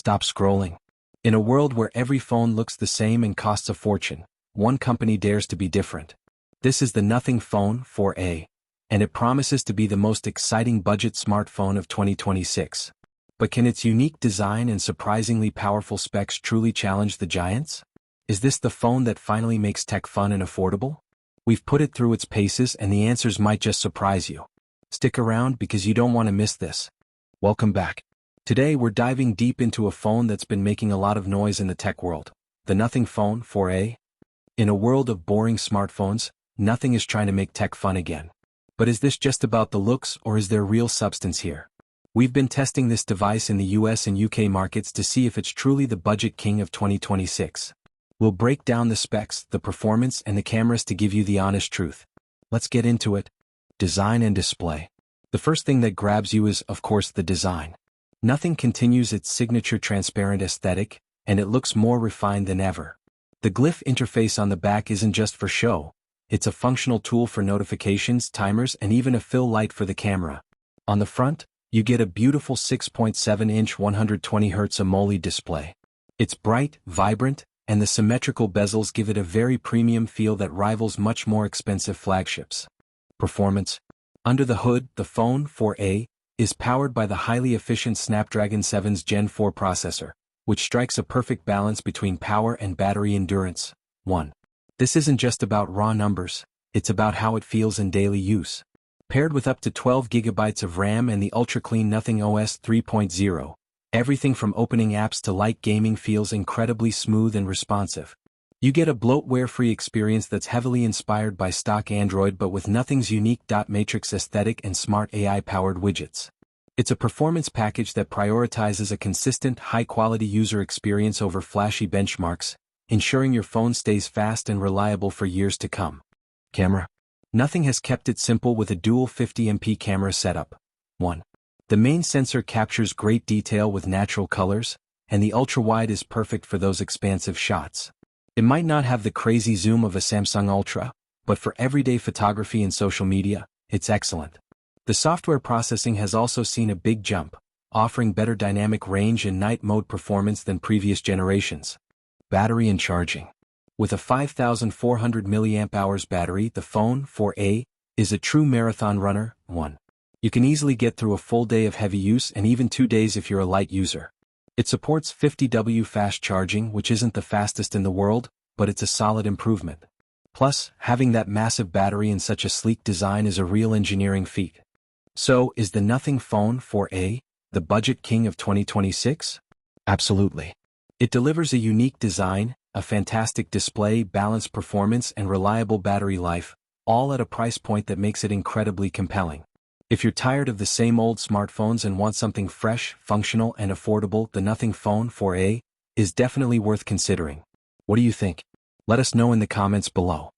Stop scrolling. In a world where every phone looks the same and costs a fortune, one company dares to be different. This is the Nothing Phone 4a, and it promises to be the most exciting budget smartphone of 2026. But can its unique design and surprisingly powerful specs truly challenge the giants? Is this the phone that finally makes tech fun and affordable? We've put it through its paces and the answers might just surprise you. Stick around because you don't want to miss this. Welcome back. Today we're diving deep into a phone that's been making a lot of noise in the tech world, the Nothing Phone 4a. In a world of boring smartphones, nothing is trying to make tech fun again. But is this just about the looks or is there real substance here? We've been testing this device in the US and UK markets to see if it's truly the budget king of 2026. We'll break down the specs, the performance, and the cameras to give you the honest truth. Let's get into it. Design and display. The first thing that grabs you is, of course, the design. Nothing continues its signature transparent aesthetic, and it looks more refined than ever. The Glyph interface on the back isn't just for show. It's a functional tool for notifications, timers, and even a fill light for the camera. On the front, you get a beautiful 6.7-inch 120Hz AMOLED display. It's bright, vibrant, and the symmetrical bezels give it a very premium feel that rivals much more expensive flagships. Performance. Under the hood, the Phone 4a is powered by the highly efficient Snapdragon 7's Gen 4 processor, which strikes a perfect balance between power and battery endurance. 1. This isn't just about raw numbers, it's about how it feels in daily use. Paired with up to 12 GB of RAM and the ultra-clean Nothing OS 3.0, everything from opening apps to light gaming feels incredibly smooth and responsive. You get a bloatware-free experience that's heavily inspired by stock Android but with Nothing's unique dot matrix aesthetic and smart AI-powered widgets. It's a performance package that prioritizes a consistent, high-quality user experience over flashy benchmarks, ensuring your phone stays fast and reliable for years to come. Camera. Nothing has kept it simple with a dual 50MP camera setup. 1. The main sensor captures great detail with natural colors, and the ultra-wide is perfect for those expansive shots. It might not have the crazy zoom of a Samsung Ultra, but for everyday photography and social media, it's excellent. The software processing has also seen a big jump, offering better dynamic range and night mode performance than previous generations. Battery and charging. With a 5,400 mAh battery, the Phone 4a is a true marathon runner. 1. You can easily get through a full day of heavy use and even 2 days if you're a light user. It supports 50W fast charging, which isn't the fastest in the world, but it's a solid improvement. Plus, having that massive battery in such a sleek design is a real engineering feat. So, is the Nothing Phone 4a the budget king of 2026? Absolutely. It delivers a unique design, a fantastic display, balanced performance, and reliable battery life, all at a price point that makes it incredibly compelling. If you're tired of the same old smartphones and want something fresh, functional, and affordable, the Nothing Phone 4a is definitely worth considering. What do you think? Let us know in the comments below.